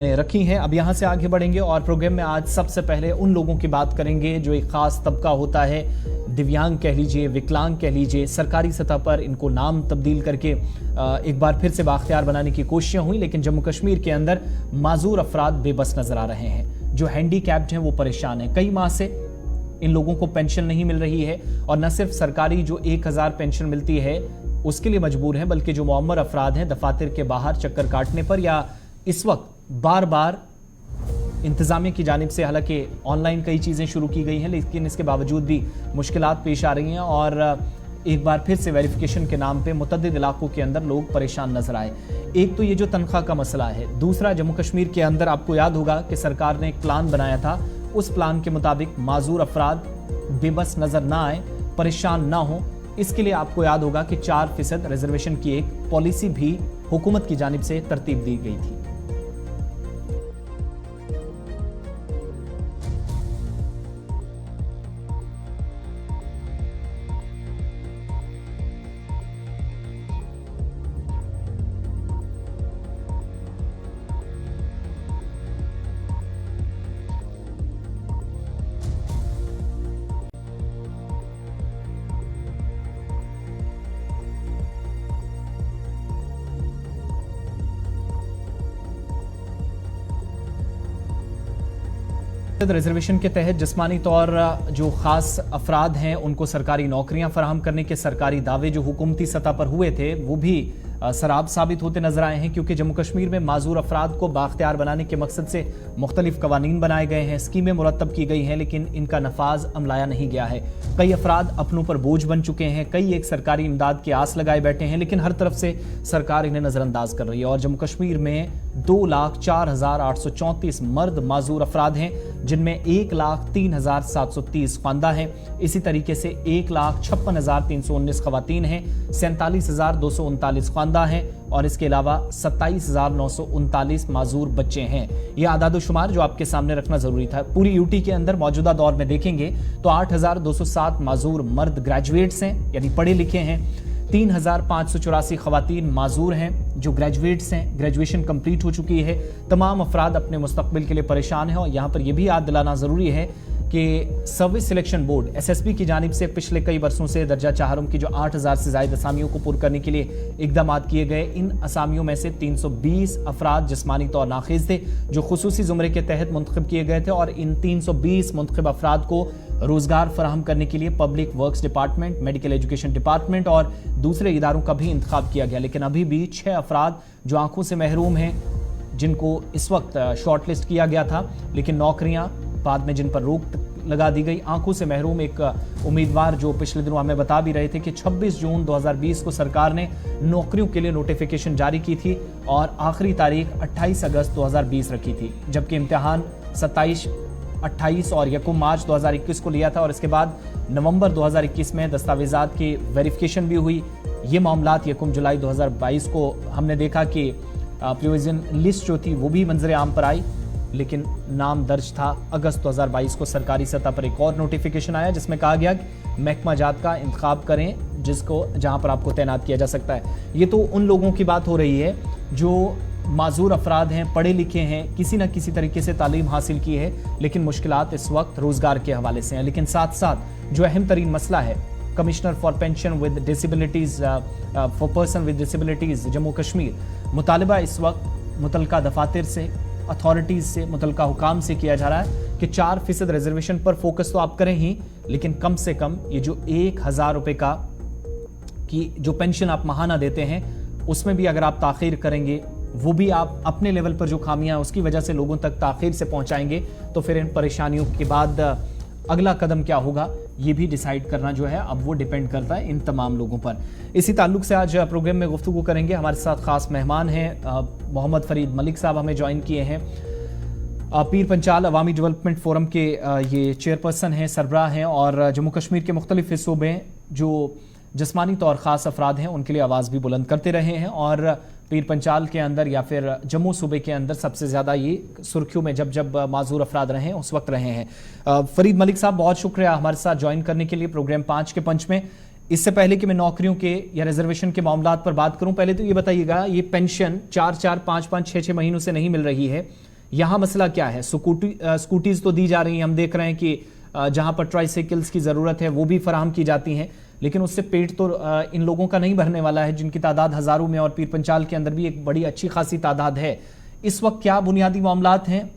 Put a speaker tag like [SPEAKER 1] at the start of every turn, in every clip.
[SPEAKER 1] रखी हैं। अब यहाँ से आगे बढ़ेंगे और प्रोग्राम में आज सबसे पहले उन लोगों की बात करेंगे जो एक खास तबका होता है, दिव्यांग कह लीजिए, विकलांग कह लीजिए। सरकारी सतह पर इनको नाम तब्दील करके एक बार फिर से बाख्तियार बनाने की कोशिशें हुई, लेकिन जम्मू कश्मीर के अंदर माजूर अफराद बेबस नजर आ रहे हैं। जो हैंडीकैप्ड हैं वो परेशान हैं। कई माह से इन लोगों को पेंशन नहीं मिल रही है और न सिर्फ सरकारी जो 1000 पेंशन मिलती है उसके लिए मजबूर हैं, बल्कि जो मुअम्मर अफराद हैं दफातर के बाहर चक्कर काटने पर या इस वक्त बार बार इंतजामिया की जानिब से, हालांकि ऑनलाइन कई चीज़ें शुरू की गई हैं, लेकिन इसके बावजूद भी मुश्किलात पेश आ रही हैं और एक बार फिर से वेरिफिकेशन के नाम पे मुतअद्दिद इलाकों के अंदर लोग परेशान नजर आए। एक तो ये जो तनख्वाह का मसला है, दूसरा जम्मू कश्मीर के अंदर आपको याद होगा कि सरकार ने एक प्लान बनाया था, उस प्लान के मुताबिक माजूर अफराद बेबस नजर ना आए, परेशान ना हो, इसके लिए आपको याद होगा कि 4% रिजर्वेशन की एक पॉलिसी भी हुकूमत की जानिब से तरतीब दी गई थी। रिजर्वेशन के तहत जिस्मानी तौर जो खास अफराद हैं उनको सरकारी नौकरियां फराहम करने के सरकारी दावे जो हुकूमती सतह पर हुए थे वो भी सराब साबित होते नजर आए हैं, क्योंकि जम्मू कश्मीर में माजूर अफराद को बाख्तियार बनाने के मकसद से मुख्तलिफ कवानीन बनाए गए हैं, स्कीमें मुरतब की गई हैं, लेकिन इनका नफाज अमलाया नहीं गया है। कई अफराद अपनों पर बोझ बन चुके हैं, कई एक सरकारी इमदाद की आस लगाए बैठे हैं, लेकिन हर तरफ से सरकार इन्हें नजरअंदाज कर रही है। और जम्मू कश्मीर में 2,04,834 मर्द माजूर अफराद हैं, जिनमें 1,03,730 ख्वानदा हैं। इसी तरीके से 1,56,319 खवातीन हैं, 47,239 ख्वानदा हैं और इसके अलावा 27,939 माजूर बच्चे हैं। ये आदाद-ओ-शुमार जो आपके सामने रखना जरूरी था। पूरी यूटी के अंदर मौजूदा दौर में देखेंगे तो 8,207 माजूर मर्द ग्रेजुएट्स हैं, यानी पढ़े लिखे हैं। 3,584 खवातीन माजूर हैं जो ग्रेजुएट्स हैं, ग्रेजुएशन कंप्लीट हो चुकी है। तमाम अफराद अपने मुस्तकबिल के लिए परेशान हैं और यहाँ पर यह भी याद दिलाना ज़रूरी है कि सर्विस सिलेक्शन बोर्ड SSB की जानिब से पिछले कई वर्षों से दर्जा चाहरम की जो 8,000 से ज़ायद असामियों को पुर करने के लिए इकदाम किए गए, इन असामियों में से 320 अफराद जिस्मानी तौर नाखिज थे जो खुसूसी ज़ुमरे के तहत मुंतखब किए गए थे और इन 320 मुंतखब अफराद को रोजगार फराहम करने के लिए public works department, medical education department और दूसरे इदारों का भी इंतखाब किया गया। लेकिन अभी भी 6 अफराद जो आंखों से महरूम हैं, जिनको इस वक्त शॉर्टलिस्ट किया गया था, लेकिन नौकरियां बाद में जिन पर रोक लगा दी गई। आंखों से महरूम एक उम्मीदवार जो पिछले दिनों हमें बता भी रहे थे कि 26 जून 2020 को सरकार ने नौकरियों के लिए नोटिफिकेशन जारी की थी और आखिरी तारीख 28 अगस्त 2020 रखी थी, जबकि इम्तिहान 27, 28 और 1 मार्च 2021 को लिया था और इसके बाद नवंबर 2021 में दस्तावेजात की वेरिफिकेशन भी हुई। ये मामलात 1 जुलाई 2022 को हमने देखा कि प्रोविजन लिस्ट जो थी वो भी मंजर आम पर आई, लेकिन नाम दर्ज था। अगस्त 2022 को सरकारी सतह पर एक और नोटिफिकेशन आया जिसमें कहा गया कि महकमा जात का इंतखाब करें जिसको जहां पर आपको तैनात किया जा सकता है। ये तो उन लोगों की बात हो रही है जो माजूर अफराद हैं, पढ़े लिखे हैं, किसी न किसी तरीके से तालीम हासिल की है, लेकिन मुश्किलात इस वक्त रोजगार के हवाले से हैं। लेकिन साथ साथ जो अहम तरीन मसला है, commissioner for pension with disabilities for person with disabilities Jammu Kashmir, मुतालबा इस वक्त मुतलका दफातर से, अथॉरिटीज से, मुतलका हुकाम से किया जा रहा है कि 4% रिजर्वेशन पर फोकस तो आप करें ही, लेकिन कम से कम ये जो 1,000 रुपए का की जो पेंशन आप माहाना देते हैं उसमें भी अगर आप ताखीर करेंगे, वो भी आप अपने लेवल पर जो खामियां हैं उसकी वजह से लोगों तक ताखीर से पहुंचाएंगे, तो फिर इन परेशानियों के बाद अगला कदम क्या होगा ये भी डिसाइड करना जो है अब वो डिपेंड करता है इन तमाम लोगों पर। इसी ताल्लुक से आज प्रोग्राम में गुफ्तगू करेंगे। हमारे साथ खास मेहमान हैं मोहम्मद फरीद मलिक साहब, हमें ज्वाइन किए हैं। पीर पंचाल अवामी डेवलपमेंट फोरम के ये चेयरपर्सन हैं, सरबराह हैं और जम्मू कश्मीर के मुख्तलिफ हिस्सों में जो जिस्मानी तौर ख़ास अफराद हैं उनके लिए आवाज़ भी बुलंद करते रहे हैं और पीर पंचाल के अंदर या फिर जम्मू सूबे के अंदर सबसे ज़्यादा ये सुर्खियों में जब जब माजूर अफराद रहे हैं उस वक्त रहे हैं। फरीद मलिक साहब, बहुत शुक्रिया हमारे साथ ज्वाइन करने के लिए प्रोग्राम 5 के पंच में। इससे पहले कि मैं नौकरियों के या रिजर्वेशन के मामलात पर बात करूं, पहले तो ये बताइएगा, ये पेंशन 4-4, 5-5, 6-6 महीनों से नहीं मिल रही है, यहाँ मसला क्या है? स्कूटीज तो दी जा रही हैं, हम देख रहे हैं कि जहां पर ट्राईसाइकिल्स की ज़रूरत है वो भी फराहम की जाती हैं, लेकिन उससे पेट तो इन लोगों का नहीं भरने वाला है जिनकी तादाद हज़ारों में, और पीर पंचाल के अंदर भी एक बड़ी अच्छी खासी तादाद है। इस वक्त क्या बुनियादी मामलात हैं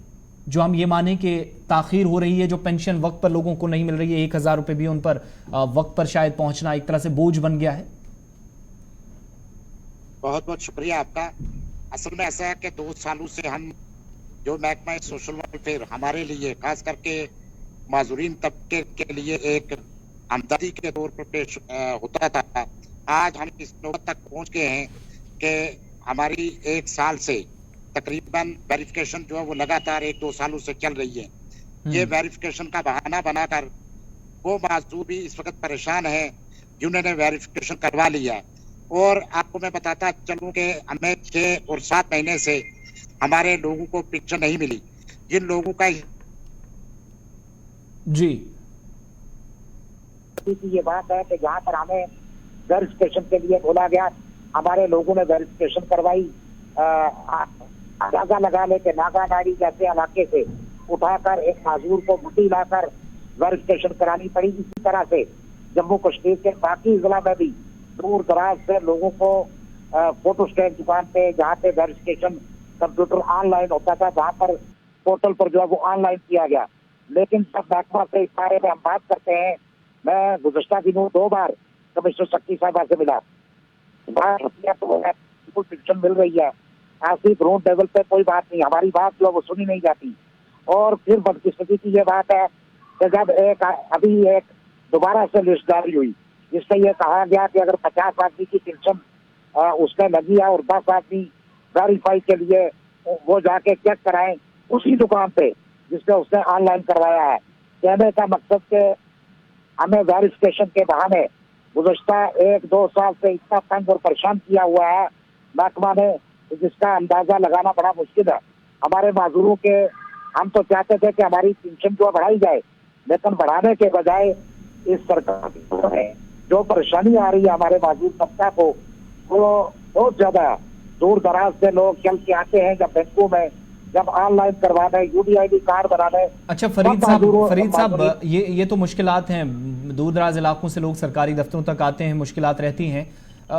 [SPEAKER 1] जो हम ये माने कि ताख़ीर हो रही है, जो पेंशन वक्त पर लोगों को नहीं मिल रही है, 1000 रुपये भी उन पर वक्त पर शायद पहुंचना एक तरह से बोझ बन गया है?
[SPEAKER 2] बहुत बहुत शुक्रिया आपका। असल में ऐसा है कि 2 सालों से हम जो महकमा सोशल वेलफेयर हमारे लिए खास करके माजूरीन तबके के लिए एक हमदर्दी के तौर पर पेश होता था, आज हम इस नौबत तक पहुंच गए हैं कि हमारी 1 साल से तकरीबन वेरिफिकेशन जो है वो लगातार 1-2 सालों से चल रही है। ये वेरिफिकेशन का बहाना बनाकर वो माजूर भी इस वक्त परेशान है जिन्होंने वेरिफिकेशन करवा लिया। और आपको मैं बताता चलूं कि हमें 6 और 7 महीने से हमारे लोगों को पेंशन नहीं मिली। जिन लोगों का
[SPEAKER 1] जी
[SPEAKER 3] ये बात है कि जहाँ पर हमें वेरिफिकेशन के लिए बोला गया, हमारे लोगों ने वेरिफिकेशन करवाई। अंदाजा लगा ले कि नागानाड़ी जैसे इलाके से उठाकर एक माजूर को मुट्ठी लाकर वेरिफिकेशन करानी पड़ी। इसी तरह से जम्मू कश्मीर के बाकी जिला में भी दूर दराज से लोगों को फोटो स्टेट दुकान पे, जहाँ पे वेरिफिकेशन कंप्यूटर ऑनलाइन होता था, जहाँ पर पोर्टल पर जो है वो ऑनलाइन किया गया। लेकिन सब महकमा से इस बारे में हम बात करते हैं। मैं गुज़श्ता दिनों 2 बार कमिश्नर शक्ति साहिबा से मिला, तो पेंशन मिल रही है, ऐसी ग्राउंड लेवल पे कोई बात नहीं, हमारी बात जो है वो सुनी नहीं जाती। और फिर बदकिस्मती की ये बात है कि जब अभी एक दोबारा से लिस्ट जारी हुई जिसमें यह कहा गया कि अगर 50 आदमी की पेंशन उसमें लगी है और 10 आदमी वेरीफाई के लिए वो जाके चेक कराएं उसी दुकान पे जिसमें उसने ऑनलाइन करवाया है। कहने का मकसद के हमें वेरिफिकेशन के बहाने गुज़श्ता 1-2 साल से इतना तंग और परेशान किया हुआ है महकमा ने, जिसका अंदाजा लगाना बड़ा मुश्किल है। हमारे माजूरों के हम तो चाहते थे कि हमारी पेंशन जो बढ़ाई जाए, लेकिन बढ़ाने के बजाय इस सरकार जो परेशानी आ रही है हमारे माजूर तबका को, वो बहुत ज्यादा दूर दराज से लोग चल के आते हैं जब बैंकों में, जब ऑनलाइन करवाने, यूडीआईडी कार्ड बनाने।
[SPEAKER 1] अच्छा फरीद साहब, ये तो मुश्किलात हैं, दूर दराज इलाकों से लोग सरकारी दफ्तरों तक आते हैं, मुश्किलात रहती हैं।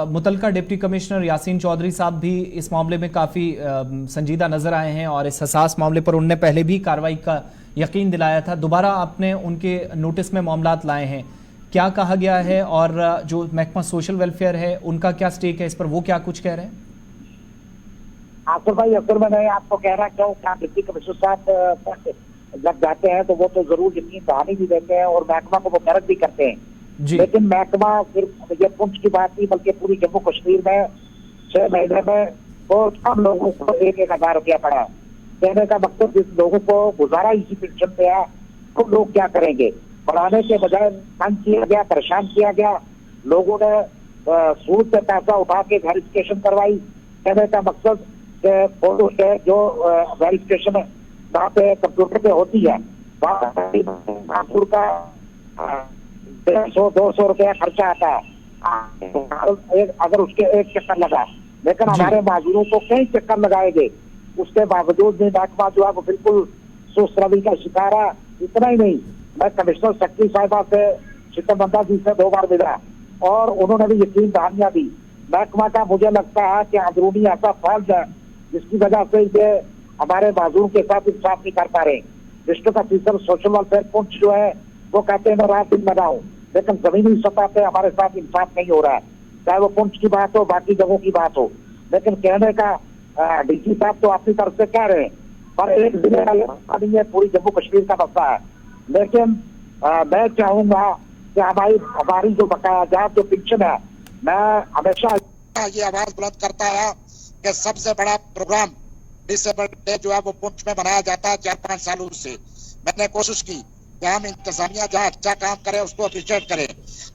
[SPEAKER 1] मुतलका डिप्टी कमिश्नर यासीन चौधरी साहब भी इस मामले में काफ़ी संजीदा नजर आए हैं और इस हसास मामले पर उनने पहले भी कार्रवाई का यकीन दिलाया था। दोबारा आपने उनके नोटिस में मामलात लाए हैं, क्या कहा गया है और जो महकमा सोशल वेलफेयर है उनका क्या स्टेक है इस पर, वो क्या कुछ कह रहे हैं?
[SPEAKER 3] आसिफ भाई, असल में मैं आपको कह रहा क्यों, क्या डिप्टी कमिश्नर साहब जब जाते हैं तो वो तो जरूर यकीन दहानी भी देते हैं और महकमा को मुबारक भी करते हैं
[SPEAKER 1] जी।
[SPEAKER 3] लेकिन महकमा सिर्फ ये पुंछ की बात नहीं बल्कि पूरी जम्मू कश्मीर में 6 महीने में बहुत कम लोगों को 1-1000 रुपया पड़ा। कहने का मकसद जिस लोगों को गुजारा इसी पेंशन पे है तो लोग क्या करेंगे। बढ़ाने के बजाय तंग किया गया, परेशान किया गया, लोगों ने सूद पे पैसा उठा के वेरिफिकेशन करवाई। कहने का मकसद फोटो से जो वेरिफिकेशन वहाँ पे कंप्यूटर पे होती है, वहाँ का 150-200 रुपया खर्चा आता है अगर उसके एक चक्कर लगा, लेकिन हमारे माजूरों को कई चक्कर लगाए गए, उसके बावजूद भी महकमा जो है वो बिल्कुल सुस्त रवि का शिकार है। इतना ही नहीं, मैं कमिश्नर शक्ति साहिबा से, शिकंबंदा जी से 2 बार मिला और उन्होंने भी यकीन दहानियां दी। महकमा का मुझे लगता है कि अंदरूनी ऐसा फर्ज है जिसकी वजह से ये हमारे माजूर के साथ इंसाफ नहीं कर पा रहे। District officer social welfare Poonch जो है वो कहते हैं मैं रात दिन बना हूँ, लेकिन जमीनी सतह पे हमारे साथ इंसाफ नहीं हो रहा है, चाहे वो पुंछ की बात हो बाकी जगहों की बात हो। लेकिन कहने का डीसी साहब तो अपनी तरफ से कह रहे हैं, पर एक जिले का पूरी जम्मू कश्मीर का मसला है। लेकिन मैं चाहूंगा कि हमारी जो बकायाजात जो पेंशन है, मैं हमेशा
[SPEAKER 2] ये आवाज बुलंद करता है कि सबसे बड़ा प्रोग्राम डिसेबल डे जो है वो पुंछ में मनाया जाता है 4-5 सालों से। मैंने कोशिश की कि हम इंतजामिया जहाँ अच्छा काम करे उसको अप्रिशिएट करें,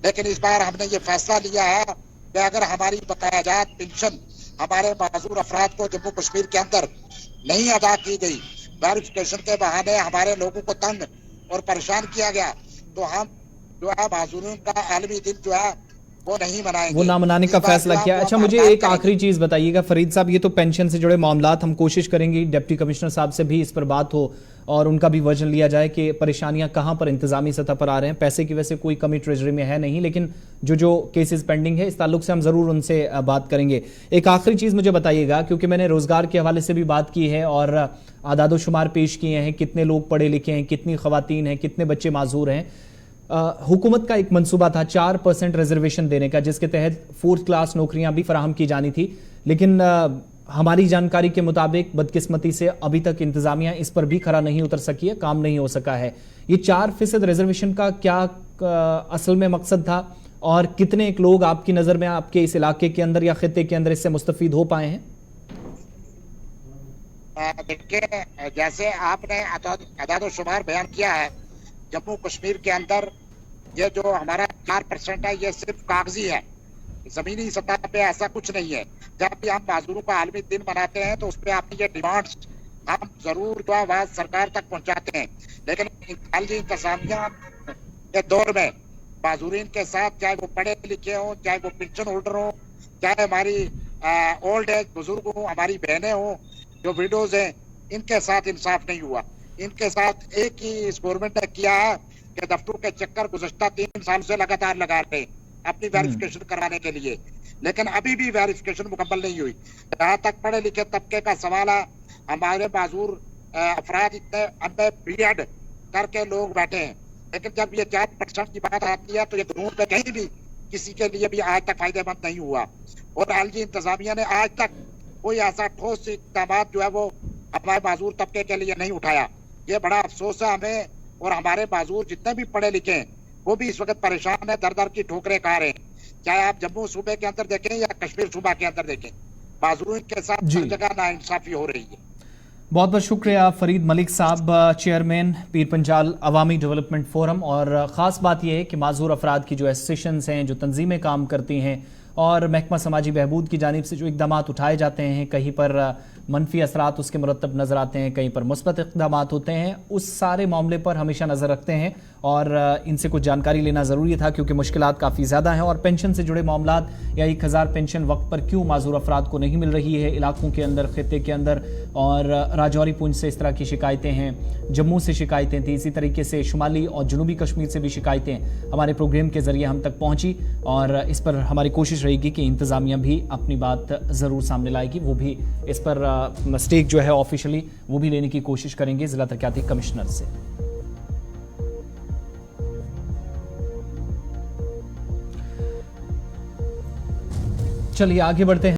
[SPEAKER 2] लेकिन इस बार हमने ये फैसला लिया है कि अगर हमारी बकायाजात पेंशन हमारे माजूर अफराद को जम्मू कश्मीर के अंदर नहीं अदा की गई, वेरिफिकेशन के बहाने हमारे लोगों को तंग और परेशान किया गया, तो हम जो है माजूरों का आलमी दिन जो है वो नहीं मनाएंगे।
[SPEAKER 1] वो ना मनाने का
[SPEAKER 2] इस बार
[SPEAKER 1] फैसला
[SPEAKER 2] जो
[SPEAKER 1] किया।
[SPEAKER 2] आप
[SPEAKER 1] अच्छा,
[SPEAKER 2] वो
[SPEAKER 1] मुझे
[SPEAKER 2] हड़ताल
[SPEAKER 1] एक आखिरी चीज बताइएगा फरीद साहब, ये तो पेंशन से जुड़े मामलात, हम कोशिश करेंगे डिप्टी कमिश्नर साहब से भी इस पर बात हो और उनका भी वर्जन लिया जाए कि परेशानियां कहां पर इंतजामी सतह पर आ रहे हैं। पैसे की वैसे कोई कमी ट्रेजरी में है नहीं, लेकिन जो केसेस पेंडिंग है इस ताल्लुक से हम जरूर उनसे बात करेंगे। एक आखिरी चीज मुझे बताइएगा, क्योंकि मैंने रोजगार के हवाले से भी बात की है और आदादोशुमार पेश किए हैं, कितने लोग पढ़े लिखे हैं, कितनी खवातीन हैं, कितने बच्चे माजूर हैं। हुकूमत का एक मंसूबा था 4% रिजर्वेशन देने का, जिसके तहत 4th क्लास नौकरियां भी फराहम की जानी थी, लेकिन हमारी जानकारी के मुताबिक बदकिस्मती से अभी तक इंतजामिया इस पर भी खरा नहीं उतर सकी है, काम नहीं हो सका है। ये 4% रिजर्वेशन का क्या असल में मकसद था और कितने एक लोग आपकी नजर में आपके इस इलाके के अंदर या खित्ते के अंदर इससे मुस्तफीद हो पाए हैं?
[SPEAKER 2] देखिए, जैसे आपने अदाद-ओ-शुमार बयान किया है, जम्मू कश्मीर के अंदर ये जो हमारा 4% है, ये सिर्फ कागजी है, जमीनी सतह पे ऐसा कुछ नहीं है। जब भी हम माजूरों का आलमी दिन मनाते हैं तो उस पर अपनी ये डिमांड्स हम जरूर जो आवाज सरकार तक पहुंचाते हैं, लेकिन इंतजामिया के दौर में माजूरीन के साथ, चाहे वो पढ़े लिखे हों, चाहे वो पेंशन होल्डर हों, चाहे हमारी ओल्ड एज बुजुर्ग हों, हमारी बहनें हों जो विडोज हैं, इनके साथ इंसाफ नहीं हुआ। इनके साथ एक ही इस गवर्नमेंट ने किया है कि दफ्तरों के चक्कर गुज़श्ता 3 साल से लगातार लगा रहे हैं अपनी वेरिफिकेशन कराने के लिए, लेकिन अभी भी वेरिफिकेशन मुकम्मल नहीं हुई। जहाँ तक पढ़े लिखे तबके का सवाल है, हमारे माजूर अफराद इतने अनपढ़ बीएड करके लोग बैठे हैं, लेकिन जब ये 4% की बात आती है तो ये कानून पे कहीं भी किसी के लिए भी आज तक फायदेमंद नहीं हुआ। और एलजी इंतजामिया ने आज तक कोई ऐसा ठोस इकदाम जो है वो हमारे माजूर तबके के लिए नहीं उठाया। ये बड़ा अफसोस है हमें, और हमारे माजूर जितने भी पढ़े लिखे हैं वो भी इस वक्त परेशान है, दर दर की ठोकरें खा रहे हैं। चाहे आप जम्मू सूबे के अंदर देखें या कश्मीर सूबा के अंदर देखें, माजूरों के साथ हर जगह नाइंसाफी हो रही है।
[SPEAKER 1] बहुत बहुत शुक्रिया फरीद मलिक साहब, चेयरमैन पीर पंजाल अवामी डेवलपमेंट फोरम। और ख़ास बात यह है कि माजूर अफराद की जो एसोसिएशंस हैं, जो तंजीमें काम करती हैं और महकमा समाजी बहबूद की जानिब से जो इकदाम उठाए जाते हैं, कहीं पर मनफी असरात उसके मुरतब नज़र आते हैं, कहीं पर मुस्बत इकदाम होते हैं, उस सारे मामले पर हमेशा नज़र रखते हैं और इनसे कुछ जानकारी लेना ज़रूरी था क्योंकि मुश्किलात काफ़ी ज़्यादा हैं। और पेंशन से जुड़े मामलात या 1000 पेंशन वक्त पर क्यों माजूर अफराद को नहीं मिल रही है इलाकों के अंदर, खित्ते के अंदर, और राजौरी पुंछ से इस तरह की शिकायतें हैं, जम्मू से शिकायतें थी, इसी तरीके से शुमाली और जनूबी कश्मीर से भी शिकायतें हमारे प्रोग्राम के ज़रिए हम तक पहुँची और इस पर हमारी कोशिश रहेगी कि इंतज़ामिया भी अपनी बात ज़रूर सामने लाएगी, वो भी इस पर स्टेक जो है ऑफिशियली वो भी लेने की कोशिश करेंगे ज़िला तरक्याती कमिश्नर से। चलिए आगे बढ़ते हैं।